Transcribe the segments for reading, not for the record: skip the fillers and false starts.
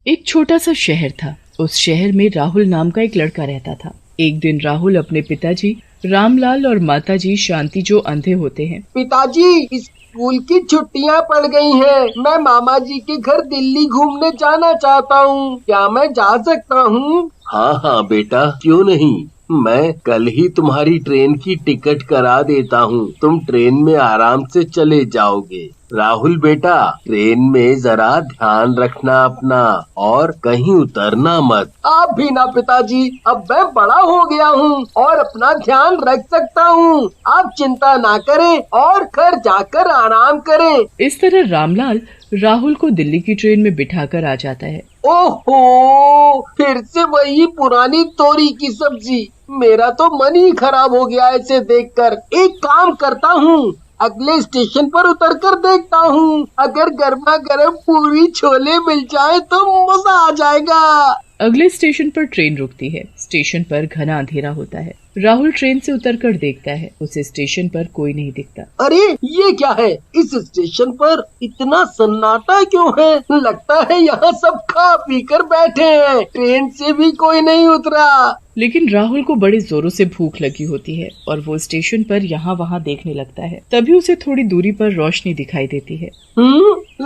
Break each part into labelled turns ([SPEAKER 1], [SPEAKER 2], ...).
[SPEAKER 1] एक छोटा सा शहर था। उस शहर में राहुल नाम का एक लड़का रहता था। एक दिन राहुल अपने पिताजी रामलाल और माताजी शांति जो अंधे होते हैं।
[SPEAKER 2] पिताजी, स्कूल की छुट्टियां पड़ गई हैं। मैं मामा जी के घर दिल्ली घूमने जाना चाहता हूँ। क्या मैं जा सकता हूँ?
[SPEAKER 3] हाँ हाँ बेटा, क्यों नहीं। मैं कल ही तुम्हारी ट्रेन की टिकट करा देता हूँ। तुम ट्रेन में आराम से चले जाओगे। राहुल बेटा, ट्रेन में जरा ध्यान रखना अपना और कहीं उतरना मत।
[SPEAKER 2] आप भी ना पिताजी, अब मैं बड़ा हो गया हूँ और अपना ध्यान रख सकता हूँ। आप चिंता ना करें और घर जाकर आराम करें।
[SPEAKER 1] इस तरह रामलाल राहुल को दिल्ली की ट्रेन में बिठाकर आ जाता है।
[SPEAKER 2] ओहो, फिर से वही पुरानी तोरी की सब्जी। मेरा तो मन ही खराब हो गया इसे देखकर। एक काम करता हूँ, अगले स्टेशन पर उतरकर देखता हूँ। अगर गर्मा गर्म पूरी छोले मिल जाए तो मजा आ जाएगा।
[SPEAKER 1] अगले स्टेशन पर ट्रेन रुकती है। स्टेशन पर घना अंधेरा होता है। राहुल ट्रेन से उतरकर देखता है, उसे स्टेशन पर कोई नहीं दिखता।
[SPEAKER 2] अरे ये क्या है? इस स्टेशन पर इतना सन्नाटा क्यों है? लगता है यहाँ सब खा पी कर बैठे हैं। ट्रेन से भी कोई नहीं उतरा।
[SPEAKER 1] लेकिन राहुल को बड़े जोरों से भूख लगी होती है और वो स्टेशन पर यहाँ वहाँ देखने लगता है। तभी उसे थोड़ी दूरी पर रोशनी दिखाई देती है।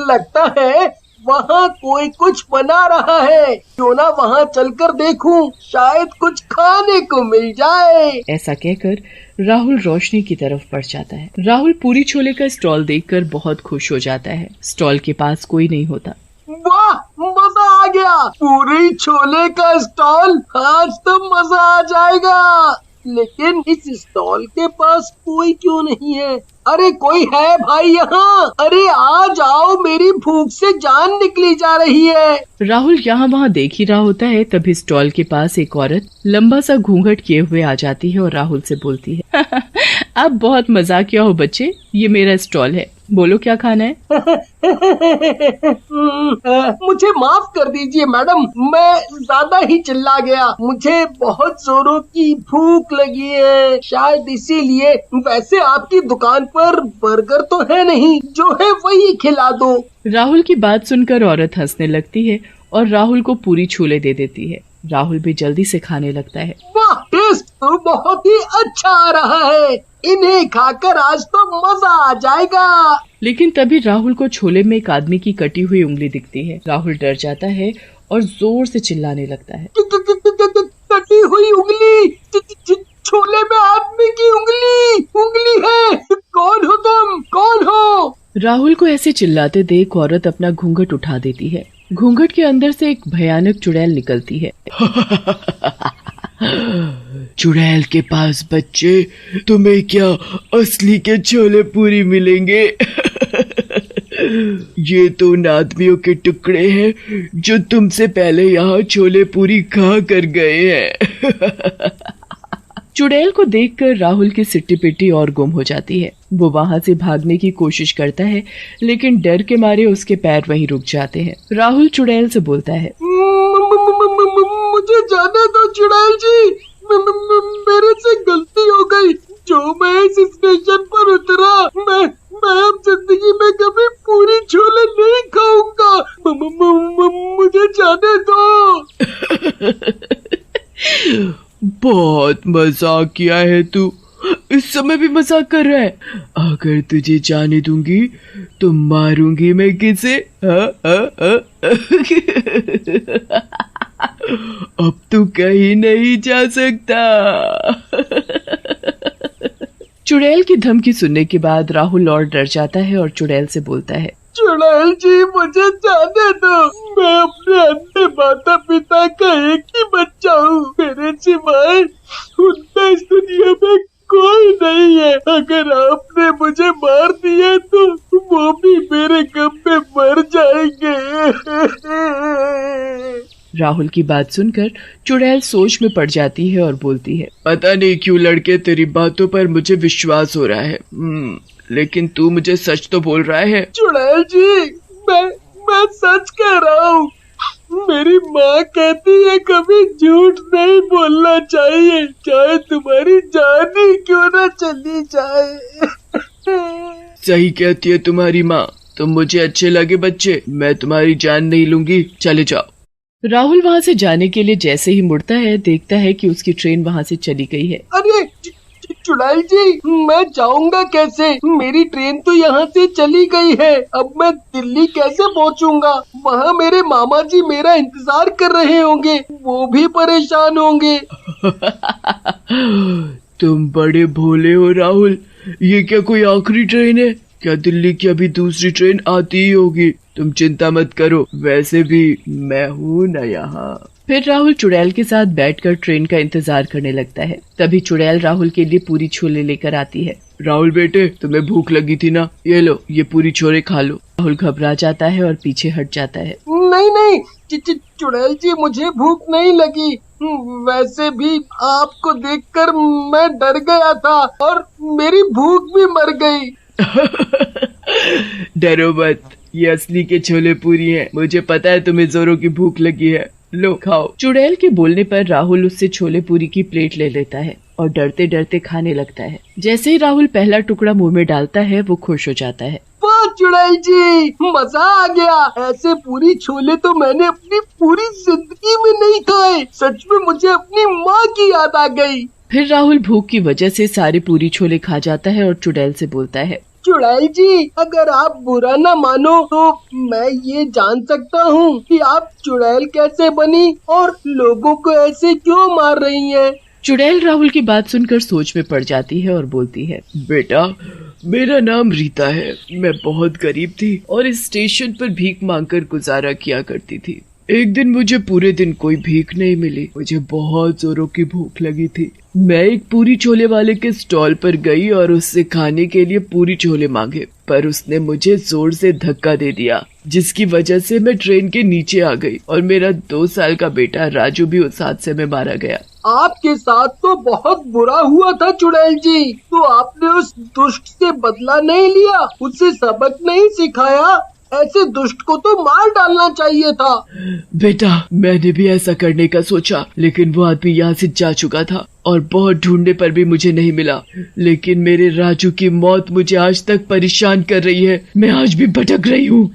[SPEAKER 2] लगता है वहाँ कोई कुछ बना रहा है। क्यों ना वहाँ चलकर देखूं, शायद कुछ खाने को मिल जाए।
[SPEAKER 1] ऐसा कहकर राहुल रोशनी की तरफ बढ़ जाता है। राहुल पूरी छोले का स्टॉल देखकर बहुत खुश हो जाता है। स्टॉल के पास कोई नहीं होता।
[SPEAKER 2] वाह, मजा आ गया। पूरी छोले का स्टॉल, आज तो मजा आ जाएगा। लेकिन इस स्टॉल के पास कोई क्यों नहीं है? अरे कोई है भाई यहाँ? अरे आ जाओ, मेरी भूख से जान निकली जा रही है।
[SPEAKER 1] राहुल यहाँ वहाँ देख ही रहा होता है, तभी स्टॉल के पास एक औरत लंबा सा घूंघट किए हुए आ जाती है और राहुल से बोलती है, आप बहुत मजाकिया हो बच्चे, ये मेरा स्टॉल है, बोलो क्या खाना है।
[SPEAKER 2] मुझे माफ कर दीजिए मैडम, मैं ज्यादा ही चिल्ला गया। मुझे बहुत जोरों की भूख लगी है, शायद इसीलिए। वैसे आपकी दुकान पर बर्गर तो है नहीं, जो है वही खिला दो।
[SPEAKER 1] राहुल की बात सुनकर औरत हंसने लगती है और राहुल को पूरी छोले दे देती है। राहुल भी जल्दी से खाने लगता है।
[SPEAKER 2] वाह, टेस्ट तो बहुत ही अच्छा आ रहा है। इन्हें खाकर आज तो मजा आ जाएगा।
[SPEAKER 1] लेकिन तभी राहुल को छोले में एक आदमी की कटी हुई उंगली दिखती है। राहुल डर जाता है और जोर से चिल्लाने लगता है,
[SPEAKER 2] कटी हुई उंगली, छोले में आदमी की उंगली है। कौन हो तुम? कौन हो?
[SPEAKER 1] राहुल को ऐसे चिल्लाते देख औरत अपना घूंघट उठा देती है। घूंघट के अंदर से एक भयानक चुड़ैल निकलती है।
[SPEAKER 4] चुड़ैल के पास बच्चे, तुम्हें क्या असली के छोले पूरी मिलेंगे? ये तो उन आदमियों के टुकड़े हैं जो तुमसे पहले यहाँ छोले पूरी खा कर गए हैं।
[SPEAKER 1] चुड़ैल को देखकर राहुल की सिट्टी पिट्टी और गुम हो जाती है। वो वहाँ से भागने की कोशिश करता है, लेकिन डर के मारे उसके पैर वहीं रुक जाते हैं। राहुल चुड़ैल से बोलता है,
[SPEAKER 2] मुझे जाने दो चुड़ैल जी, मेरे से गलती हो गई। जो मैं इस स्टेशन पर उतरा, मैं अब जिंदगी में कभी पूरी छोले नहीं खाऊंगा। मुझे जाने दो।
[SPEAKER 4] बहुत मजाक किया है तू, इस समय भी मजाक कर रहा है। अगर तुझे जाने दूंगी तो मारूंगी मैं किसे? अब तू कहीं नहीं जा सकता।
[SPEAKER 1] चुड़ैल की धमकी सुनने के बाद राहुल और डर जाता है और चुड़ैल से बोलता है,
[SPEAKER 2] चुड़ैल जी, मुझे जाने दो। मैं अपने अंधे माता पिता का एक ही बच्चा हूँ। मेरे सिवाय उनका इस दुनिया में कोई नहीं है। अगर आपने मुझे मार दिया तो वो भी मेरे गम में मर जाएंगे।
[SPEAKER 1] राहुल की बात सुनकर चुड़ैल सोच में पड़ जाती है और बोलती है,
[SPEAKER 4] पता नहीं क्यों लड़के, तेरी बातों पर मुझे विश्वास हो रहा है, लेकिन तू मुझे सच तो बोल रहा है।
[SPEAKER 2] चुड़ैल जी, मैं सच कह रहा हूँ। मेरी माँ कहती है कभी झूठ नहीं बोलना चाहिए, चाहे तुम्हारी जान ही क्यों न चली जाए।
[SPEAKER 4] सही कहती है तुम्हारी माँ। तुम मुझे अच्छे लगे बच्चे, मैं तुम्हारी जान नहीं लूंगी, चले जाओ।
[SPEAKER 1] राहुल वहाँ से जाने के लिए जैसे ही मुड़ता है, देखता है कि उसकी ट्रेन वहाँ से चली गई है।
[SPEAKER 2] अरे चुड़ैल जी, मैं जाऊंगा कैसे? मेरी ट्रेन तो यहाँ से चली गई है। अब मैं दिल्ली कैसे पहुँचूंगा? वहाँ मेरे मामा जी मेरा इंतजार कर रहे होंगे, वो भी परेशान होंगे।
[SPEAKER 4] तुम बड़े भोले हो राहुल। ये क्या कोई आखिरी ट्रेन है? क्या दिल्ली की अभी दूसरी ट्रेन आती ही होगी? तुम चिंता मत करो, वैसे भी मैं हूँ न यहाँ।
[SPEAKER 1] फिर राहुल चुड़ैल के साथ बैठकर ट्रेन का इंतजार करने लगता है। तभी चुड़ैल राहुल के लिए पूरी छोले लेकर आती है।
[SPEAKER 4] राहुल बेटे, तुम्हें भूख लगी थी ना? ये लो, ये पूरी छोले खा लो।
[SPEAKER 1] राहुल घबरा जाता है और पीछे हट जाता है।
[SPEAKER 2] नहीं, चुड़ैल जी, मुझे भूख नहीं लगी। वैसे भी आपको देखकर मैं डर गया था और मेरी भूख भी मर गई।
[SPEAKER 4] डरो मत, ये असली के छोले पूरी हैं। मुझे पता है तुम्हें जोरों की भूख लगी है, लो खाओ।
[SPEAKER 1] चुड़ैल के बोलने पर राहुल उससे छोले पूरी की प्लेट ले लेता है और डरते डरते खाने लगता है। जैसे ही राहुल पहला टुकड़ा मुंह में डालता है, वो खुश हो जाता है।
[SPEAKER 2] वाह चुड़ैल जी, मजा आ गया। ऐसे पूरी छोले तो मैंने अपनी पूरी जिंदगी में नहीं खाए। सच में मुझे अपनी माँ की याद आ गई।
[SPEAKER 1] फिर राहुल भूख की वजह से सारे पूरी छोले खा जाता है और चुड़ैल से बोलता है,
[SPEAKER 2] चुड़ैल जी, अगर आप बुरा न मानो तो मैं ये जान सकता हूँ कि आप चुड़ैल कैसे बनी और लोगों को ऐसे क्यों मार रही हैं?
[SPEAKER 1] चुड़ैल राहुल की बात सुनकर सोच में पड़ जाती है और बोलती है,
[SPEAKER 4] बेटा, मेरा नाम रीता है। मैं बहुत गरीब थी और इस स्टेशन पर भीख मांगकर गुजारा किया करती थी। एक दिन मुझे पूरे दिन कोई भीख नहीं मिली। मुझे बहुत जोरों की भूख लगी थी। मैं एक पूरी छोले वाले के स्टॉल पर गई और उससे खाने के लिए पूरी छोले मांगे, पर उसने मुझे जोर से धक्का दे दिया, जिसकी वजह से मैं ट्रेन के नीचे आ गई और मेरा 2 साल का बेटा राजू भी उस हादसे में मारा गया।
[SPEAKER 2] आपके साथ तो बहुत बुरा हुआ था चुड़ैल जी, तो आपने उस दुष्ट से बदला नहीं लिया, उससे सबक नहीं सिखाया? ऐसे दुष्ट को तो मार डालना चाहिए था।
[SPEAKER 4] बेटा, मैंने भी ऐसा करने का सोचा, लेकिन वो आदमी यहाँ से जा चुका था और बहुत ढूंढने पर भी मुझे नहीं मिला। लेकिन मेरे राजू की मौत मुझे आज तक परेशान कर रही है। मैं आज भी भटक रही हूँ।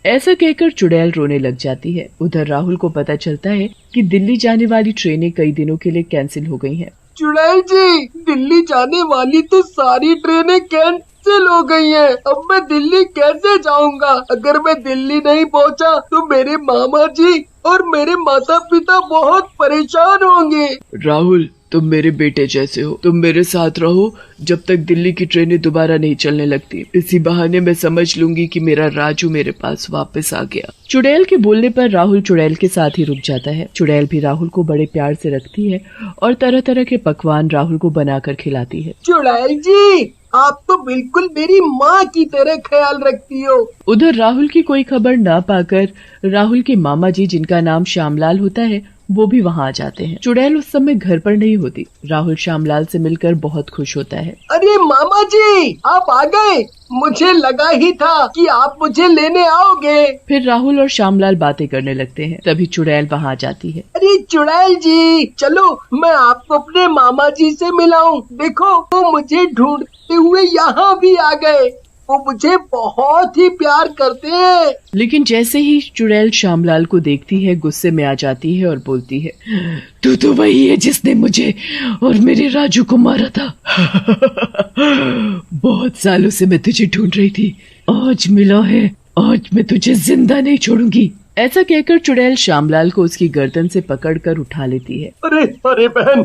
[SPEAKER 1] ऐसा कहकर चुड़ैल रोने लग जाती है। उधर राहुल को पता चलता है कि दिल्ली जाने वाली ट्रेनें कई दिनों के लिए कैंसिल हो गई हैं।
[SPEAKER 2] चुड़ैल जी, दिल्ली जाने वाली तो सारी ट्रेनें कैंसिल हो गई हैं। अब मैं दिल्ली कैसे जाऊंगा? अगर मैं दिल्ली नहीं पहुंचा तो मेरे मामा जी और मेरे माता पिता बहुत परेशान होंगे।
[SPEAKER 4] राहुल, तुम मेरे बेटे जैसे हो। तुम मेरे साथ रहो जब तक दिल्ली की ट्रेनें दोबारा नहीं चलने लगती। इसी बहाने मैं समझ लूंगी कि मेरा राजू मेरे पास वापस आ गया।
[SPEAKER 1] चुड़ैल के बोलने पर राहुल चुड़ैल के साथ ही रुक जाता है। चुड़ैल भी राहुल को बड़े प्यार से रखती है और तरह तरह के पकवान राहुल को बनाकर खिलाती है।
[SPEAKER 2] चुड़ैल जी, आप तो बिल्कुल मेरी माँ की तरह ख्याल रखती हो।
[SPEAKER 1] उधर राहुल की कोई खबर न पाकर राहुल के मामा जी, जिनका नाम श्यामलाल होता है, वो भी वहाँ आ जाते हैं। चुड़ैल उस समय घर पर नहीं होती। राहुल श्यामलाल से मिलकर बहुत खुश होता है।
[SPEAKER 2] अरे मामा जी, आप आ गए। मुझे लगा ही था कि आप मुझे लेने आओगे।
[SPEAKER 1] फिर राहुल और श्यामलाल बातें करने लगते हैं। तभी चुड़ैल वहाँ आ जाती है।
[SPEAKER 2] अरे चुड़ैल जी, चलो मैं आपको अपने मामा जी से मिलाऊं। देखो, वो मुझे ढूंढते हुए यहाँ भी आ गए। वो मुझे बहुत ही प्यार करते हैं।
[SPEAKER 1] लेकिन जैसे ही चुड़ैल श्यामलाल को देखती है, गुस्से में आ जाती है और बोलती है,
[SPEAKER 4] तू तो वही है जिसने मुझे और मेरे राजू को मारा था। बहुत सालों से मैं तुझे ढूंढ रही थी। आज मिला है। आज मैं तुझे जिंदा नहीं छोड़ूंगी।
[SPEAKER 1] ऐसा कहकर चुड़ैल श्यामलाल को उसकी गर्दन से पकड़कर उठा लेती है।
[SPEAKER 2] अरे बहन,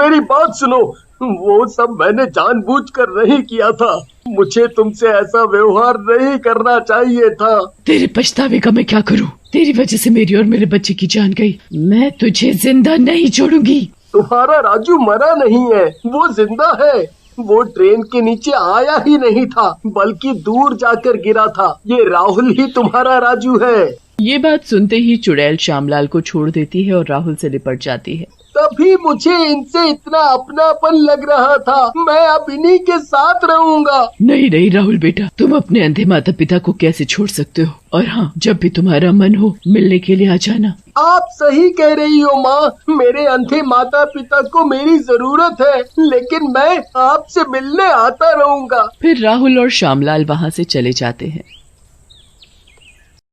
[SPEAKER 2] मेरी बात सुनो। वो सब मैंने जानबूझकर नहीं किया था। मुझे तुमसे ऐसा व्यवहार नहीं करना चाहिए था।
[SPEAKER 4] तेरे पछतावे का मैं क्या करूं? तेरी वजह से मेरी और मेरे बच्चे की जान गई। मैं तुझे जिंदा नहीं छोड़ूंगी।
[SPEAKER 2] तुम्हारा राजू मरा नहीं है, वो जिंदा है। वो ट्रेन के नीचे आया ही नहीं था, बल्कि दूर जाकर गिरा था। ये राहुल ही तुम्हारा राजू है।
[SPEAKER 1] ये बात सुनते ही चुड़ैल श्यामलाल को छोड़ देती है और राहुल से लिपट जाती है।
[SPEAKER 2] तभी मुझे इनसे इतना अपनापन लग रहा था। मैं अब इन्हीं के साथ रहूंगा।
[SPEAKER 4] नहीं राहुल बेटा, तुम अपने अंधे माता पिता को कैसे छोड़ सकते हो? और हाँ, जब भी तुम्हारा मन हो मिलने के लिए आ जाना।
[SPEAKER 2] आप सही कह रही हो माँ। मेरे अंधे माता पिता को मेरी जरूरत है, लेकिन मैं आपसे मिलने आता रहूंगा।
[SPEAKER 1] फिर राहुल और श्यामलाल वहाँ से चले जाते हैं।